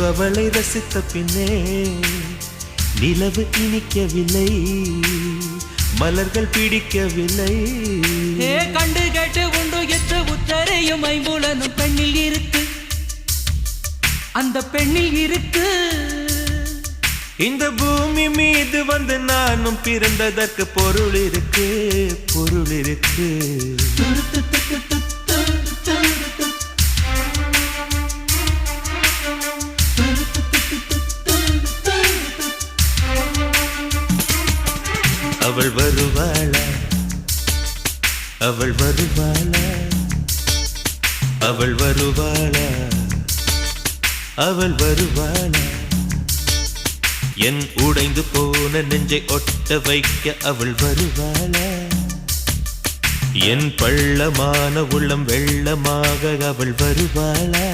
அவளை ரசித்த பின்னே நிலவு இனிக்கவில்லை, மலர்கள் பிடிக்கவில்லை. கண்டு கேட்டு உண்டு எற்று உத்தரையும் ஐம்புலனும் பெண்ணில் இருக்கு, அந்த பெண்ணில் இருக்கு. இந்த பூமி மீது வந்து நானும் பிறந்ததற்கு பொருள் இருக்கு, பொருள் இருக்கு. அவள் வருவாளா, அவள் வருவாளா, அவள் வருவாளா, அவள் வருவாளா. என் உடைந்து போன நெஞ்சை ஒட்ட வைக்க அவள் வருவாளா, என் பள்ளமான உள்ளம் வெள்ளமாக அவள் வருவாளா.